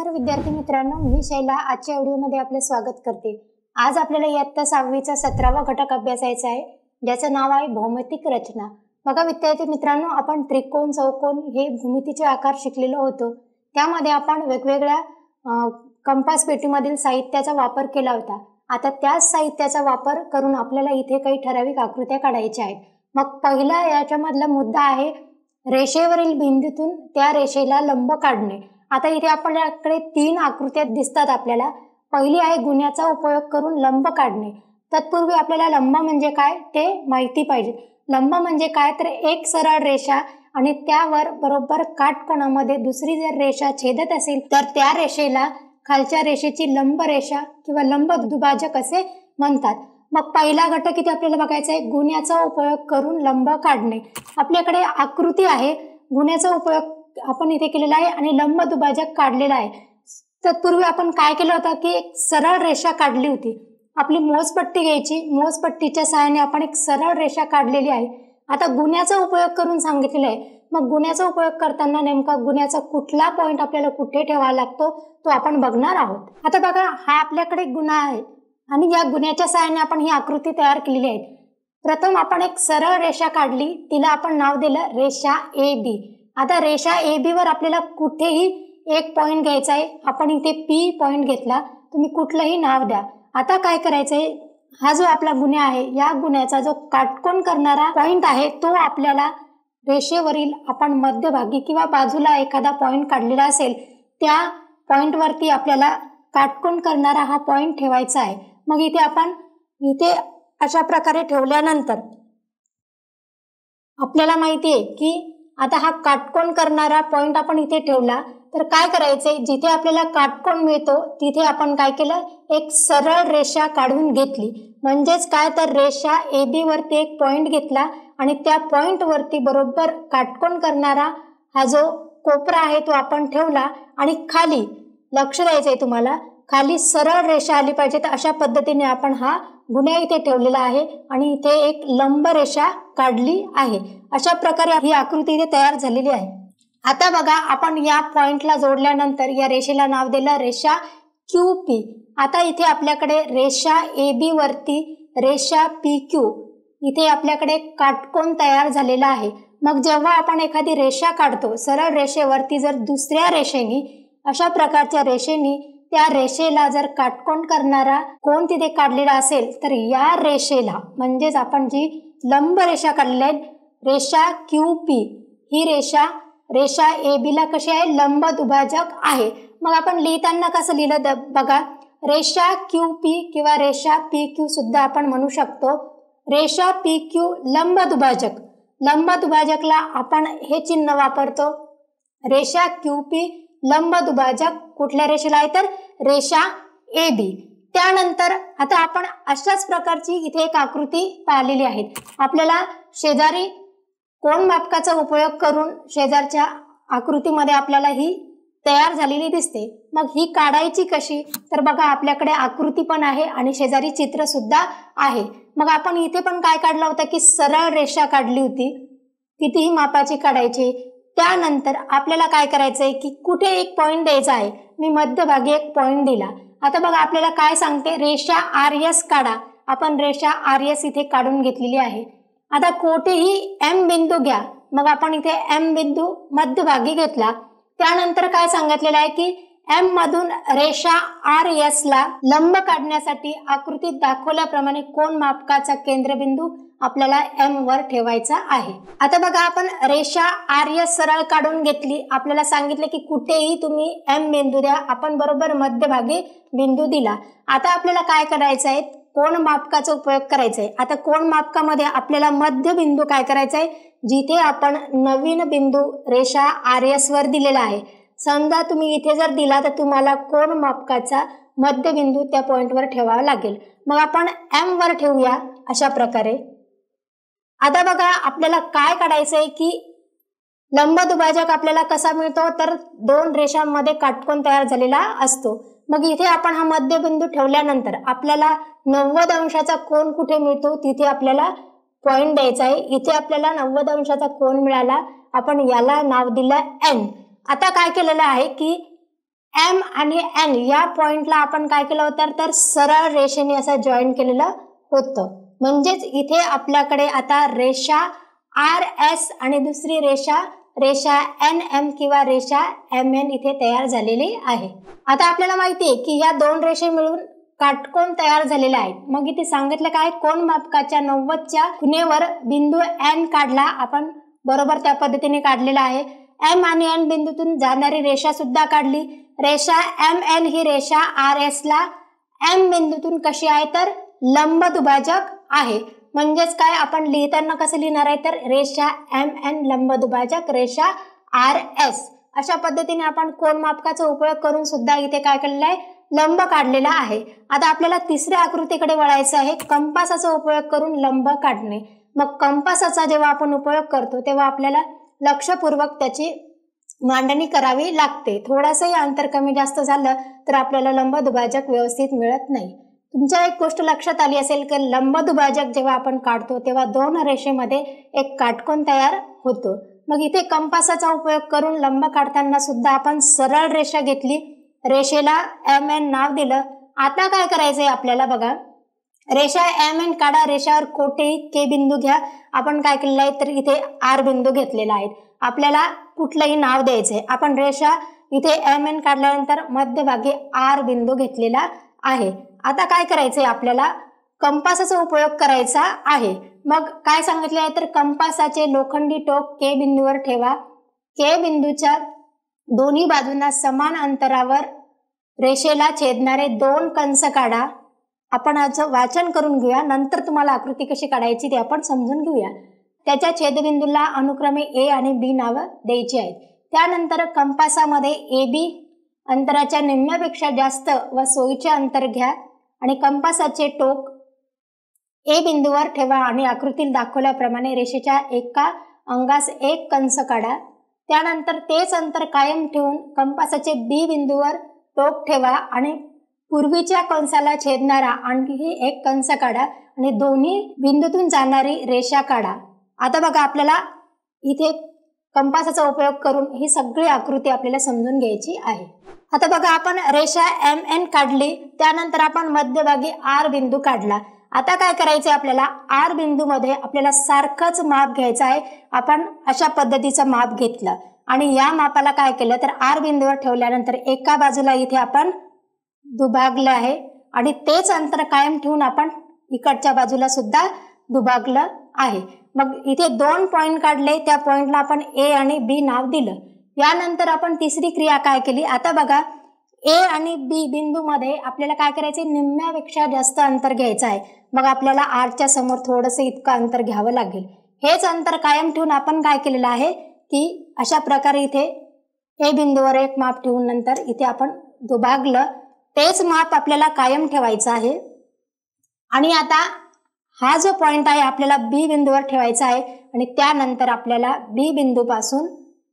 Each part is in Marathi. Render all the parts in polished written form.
नमस्कार विद्यार्थी मित्रांनो, मी शैला आजच्या व्हिडिओमध्ये आपले स्वागत करते। आज आपल्याला इयत्ता 6वीचा 17वा घटक अभ्यासायचा आहे, ज्याचं नाव आहे भौमितिक रचना। बघा विद्यार्थी मित्रांनो, आपण त्रिकोण, चौकोन हे भूमितीचे आकार शिकलेलो होतो। त्यामध्ये आपण वेगवेगळ्या कंपास पेटीमधील साहित्याचा वापर केला होता। आता त्याच साहित्याचा वापर करून आपल्याला इथे काही ठराविक आकृत्या काढायच्या आहेत। मग पहिला याच्यामधला मुद्दा आहे रेषेवरील बिंदूतून त्या रेषेला लंब काढणे। आता इथे आपल्याकडे 3 आकृत्या दिसतात आपल्याला। पहिली आहे गुण्याचा उपयोग करून लंब काढणे। तत्पूर्वी आपल्याला लंब म्हणजे काय ते माहिती पाहिजे। लंब म्हणजे काय तर एक सरळ रेषा आणि त्यावर बरोबर काटकोनामध्ये दुसरी जर रेषा छेदत असेल तर त्या रेषेला खालच्या रेषेची लंब रेषा किंवा लंब दुभाजक असे म्हणतात। मग पहिला घटक इथे आपल्याला बघायचा आहे गुण्याचा उपयोग करून लंब काढणे। आपल्याकडे आकृती आहे, गुण्याचा उपयोग आपण इथे केलेला आहे आणि लंब दुभाजक काढलेला आहे। तत्पूर्वी आपण काय केलं होतं की एक सरळ रेषा काढली होती। आपली मोजपट्टी घ्यायची, मोजपट्टीच्या सहाय्याने आपण एक सरळ रेषा काढलेली आहे। आता गुण्याचा उपयोग करून सांगितलेला आहे। मग गुण्याचा उपयोग करताना नेमका गुण्याचा कुठला पॉइंट आपल्याला कुठे ठेवावा लागतो तो आपण बघणार आहोत। आता बघा, हा आपल्याकडे गुणा आहे आणि या गुण्याच्या सहाय्याने आपण ही आकृती तयार केलेली आहे। प्रथम आपण एक सरळ रेषा काढली, तिला आपण नाव दिलं रेषा AB। आता रेषा AB वर आपल्याला कुठेही एक पॉइंट घ्यायचा आहे। आपण इथे P पॉइंट घेतला, तुम्ही कुठलंही नाव द्या। आता काय करायचंय, हा जो आपला गुन्हा आहे या गुन्ह्याचा जो काटकोन करणारा पॉइंट आहे तो आपल्याला रेषेवरील आपण मध्यभागी किंवा बाजूला एखादा पॉइंट काढलेला असेल त्या पॉइंट वरती आपल्याला काटकोन करणारा हा पॉइंट ठेवायचा आहे। मग इथे आपण इथे अशा प्रकारे ठेवल्यानंतर आपल्याला माहिती आहे की आता हा काटकोन करणारा पॉइंट आपण इथे ठेवला तर काय करायचंय, जिथे आपल्याला काटकोन मिळतो तिथे आपण काय केलं, एक सरळ रेषा काढून घेतली। म्हणजेच काय तर रेषा AB वरती एक पॉइंट घेतला आणि त्या पॉइंट वरती बरोबर काटकोन करणारा हा जो कोपरा आहे तो आपण ठेवला आणि खाली लक्ष द्यायचंय तुम्हाला, खाली सरळ रेषा आली पाहिजे। तर अशा पद्धतीने आपण हा गुन्हा इथे ठेवलेला आहे आणि इथे एक लंब रेषा काढली आहे। अशा प्रकारे ही आकृती इथे तयार झालेली आहे। आता बघा, आपण या पॉइंटला जोडल्यानंतर या रेषेला नाव दिलं रेषा QP। आता इथे आपल्याकडे रेषा AB वरती रेषा PQ इथे आपल्याकडे काटकोन तयार झालेला आहे। मग जेव्हा आपण एखादी रेषा काढतो सरळ रेषेवरती, जर दुसऱ्या रेषेने अशा प्रकारच्या रेषेने त्या रेषेला जर काटकोन करणारा कोण तिथे काढलेला असेल तर या रेषेला म्हणजेच आपण जी लंब रेषा काढलेली आहे रेषा QP, ही रेषा AB ला कशी आहे, लंब दुभाजक आहे। मग आपण लिहिताना कसं लिहिलं बघा, रेषा QP किंवा रेषा PQ सुद्धा आपण म्हणू शकतो। रेषा PQ लंब दुभाजक, लंब दुभाजकला आपण हे चिन्ह वापरतो, रेषा QP लंब दुभाजक कुठल्या रेषेला आहे तर रेषा AB। त्यानंतर आता आपण अशाच प्रकारची इथे एक आकृती पाहिलेली आहे। आपल्याला शेजारी कोन मापकाचा उपयोग करून शेजारच्या आकृतीमध्ये आपल्याला ही तयार झालेली दिसते। मग ही काढायची कशी तर बघा, आपल्याकडे आकृती पण आहे आणि शेजारी चित्र सुद्धा आहे। मग आपण इथे पण काय काढलं होतं की सरळ रेषा काढली होती, कितीही मापाची काढायची। त्यानंतर आपल्याला काय करायचंय की कुठे एक पॉइंट द्यायचा आहे, मी मध्यभागी एक पॉइंट दिला। आता बघा आपल्याला काय सांगते, रेषा RS काढा। आपण रेषा RS इथे काढून घेतलेली आहे। आता कोठेही M बिंदू घ्या, मग आपण इथे M बिंदू मध्यभागी घेतला। त्यानंतर काय सांगितलेलं आहे की M मधून रेषा RS ला लंब काढण्यासाठी आकृतीत दाखवल्याप्रमाणे कोन मापकाचा केंद्रबिंदू आपल्याला M वर ठेवायचा आहे। आता बघा, आपण रेषा RS सरळ काढून घेतली। आपल्याला सांगितलं की कुठेही तुम्ही M बिंदू द्या, आपण बरोबर मध्यभागी बिंदू दिला। आता आपल्याला काय करायचं आहे, कोन मापकाचा उपयोग करायचा आहे। आता कोन मापकामध्ये आपल्याला मध्य बिंदू काय करायचा आहे, जिथे आपण नवीन बिंदू रेषा RS वर दिलेला आहे। समजा तुम्ही इथे जर दिला तर तुम्हाला कोन मापकाचा मध्यबिंदू त्या पॉइंटवर ठेवावा लागेल। मग आपण M वर ठेवूया अशा प्रकारे। आता बघा, आपल्याला काय काढायचंय की लंब दुभाजक आपल्याला कसा मिळतो तर 2 रेषांमध्ये काटकोन तयार झालेला असतो। मग इथे आपण हा मध्यबिंदू ठेवल्यानंतर आपल्याला 90 अंशाचा कोन कुठे मिळतो तिथे आपल्याला पॉइंट द्यायचा आहे। इथे आपल्याला 90 अंशाचा कोन मिळाला, आपण याला नाव दिलं N। आता काय केलेलं आहे की एम आणि एन या पॉइंटला आपण काय केलं होतं तर सरळ रेषेने असं जॉईन केलेलं होतं. म्हणजेच इथे आपल्याकडे आता रेषा आर एस आणि दुसरी रेषा एन एम किंवा रेषा एम एन इथे तयार झालेली आहे. आता आपल्याला माहिती आहे की या दोन रेषे मिळून काटकोन तयार झालेला आहे. मग इथे सांगितलं काय, कोन मापकाच्या 90च्या खुणेवर बिंदू एन काढला. आपण बरोबर त्या पद्धतीने काढलेला आहे. एम आणि एन बिंदूतून जाणारी रेषा सुद्धा काढली. रेषा एम एन ही रेषा आर एस ला एम बिंदूतून कशी आहे तर लंब दुभाजक आहे. म्हणजेच काय, आपण लिहिताना कसं लिहिणार आहे तर रेषा एम एन लंब दुभाजक रेषा आर एस. अशा पद्धतीने आपण कोन मापकाचा उपयोग करून सुद्धा इथे काय केलेलं आहे, लंब काढलेला आहे. आता आपल्याला तिसऱ्या आकृतीकडे वळायचं आहे, कंपासाचा उपयोग करून लंब काढणे. मग कंपासाचा जेव्हा आपण उपयोग करतो तेव्हा आपल्याला लक्षपूर्वक त्याची मांडणी करावी लागते. थोडंसंही अंतर कमी जास्त झालं तर आपल्याला लंब दुभाजक व्यवस्थित मिळत नाही. तुमच्या एक गोष्ट लक्षात आली असेल की लंब दुभाजक जेव्हा आपण काढतो तेव्हा दोन रेषेमध्ये एक काटकोन तयार होतो. मग इथे कंपासाचा उपयोग करून लंब काढताना सुद्धा आपण सरळ रेषा घेतली, रेषेला एम एन नाव दिलं. आता काय करायचंय आपल्याला बघा, रेषा एम एन काढा, रेषावर कोठेही के बिंदू घ्या. आपण काय केलेलं आहे तर इथे आर बिंदू घेतलेला आहे. आपल्याला कुठलंही नाव द्यायचंय. आपण रेषा इथे एम एन काढल्यानंतर मध्यभागी आर बिंदू घेतलेला आहे. आता काय करायचंय आपल्याला, कंपासाचा उपयोग करायचा आहे. मग काय सांगितले आहे तर कंपासाचे लोखंडी टोक के बिंदूवर ठेवा. के बिंदूच्या दोन्ही बाजूंना समान अंतरावर रेषेला छेदणारे दोन कंस काढा. आपण याचं वाचन करून घेऊया, नंतर तुम्हाला आकृती कशी काढायची ते आपण समजून घेऊया. त्याच्या छेदबिंदूला अनुक्रमे ए आणि बी नावं द्यायची आहेत. त्यानंतर कंपासामध्ये ए बी अंतराच्या निम्म्यापेक्षा जास्त व सोयीचे अंतर घ्या आणि कंपासाचे टोक ए बिंदूवर ठेवा आणि आकृतीत दाखवल्याप्रमाणे रेषेच्या एका अंगास एक कंस काढा. त्यानंतर तेच अंतर कायम ठेवून कंपासाचे बी बिंदूवर टोक ठेवा आणि पूर्वीच्या कंसाला छेदणारा आणखी एक कंस काढा आणि दोन्ही बिंदूतून जाणारी रेषा काढा. आता बघा, आपल्याला इथे कंपासाचा उपयोग करून ही सगळी आकृती आपल्याला समजून घ्यायची आहे. आता बघा, आपण रेषा एम एन काढली, त्यानंतर आपण मध्यभागी आर बिंदू काढला. आता काय करायचंय आपल्याला, आर बिंदू मध्ये आपल्याला सारखंच माप घ्यायचं आहे. आपण अशा पद्धतीचं माप घेतलं आणि या मापाला काय केलं तर आर बिंदूवर ठेवल्यानंतर एका बाजूला इथे आपण दुभागलं आहे आणि तेच अंतर कायम ठेवून आपण इकडच्या बाजूला सुद्धा दुभागलं आहे. मग इथे दोन पॉइंट काढले, त्या पॉइंटला आपण ए आणि बी नाव दिलं. यानंतर आपण तिसरी क्रिया काय केली, आता बघा, ए आणि बी बिंदू मध्ये आपल्याला काय करायचे, निम्म्यापेक्षा जास्त अंतर घ्यायचं आहे. मग आपल्याला आरच्या समोर थोडंसं इतकं अंतर घ्यावं लागेल. हेच अंतर कायम ठेवून आपण काय केलेलं आहे की अशा प्रकारे इथे ए बिंदूवर एक माप ठेवून नंतर इथे आपण दुभागलं. तेच माप आपल्याला कायम ठेवायचं आहे. आणि आता हा जो पॉइंट आहे आपल्याला बी बिंदूवर ठेवायचा आहे आणि त्यानंतर आपल्याला बी बिंदूपासून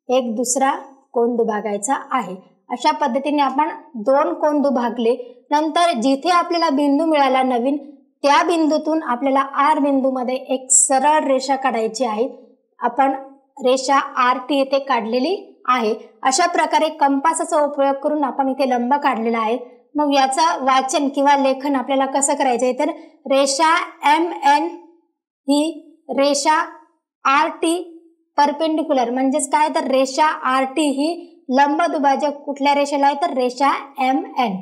एक दुसरा कोन दुभागायचा आहे. अशा पद्धतीने आपण दोन कोन दुभागले. नंतर जिथे आपल्याला बिंदू मिळाला नवीन, त्या बिंदूतून आपल्याला आर बिंदूमध्ये एक सरळ रेषा काढायची आहे. आपण रेषा आर टी इथे काढलेली आहे. अशा प्रकारे कंपासाचा उपयोग करून आपण इथे लंब काढलेला आहे. मग याचं वाचन किंवा लेखन आपल्याला कसं करायचंय तर रेषा एम एन ही रेषा आर टी परपेंडिक्युलर, म्हणजेच काय तर रेषा आर टी ही लंब दुभाजक कुठल्या रेषेला आहे तर रेषा एम एन.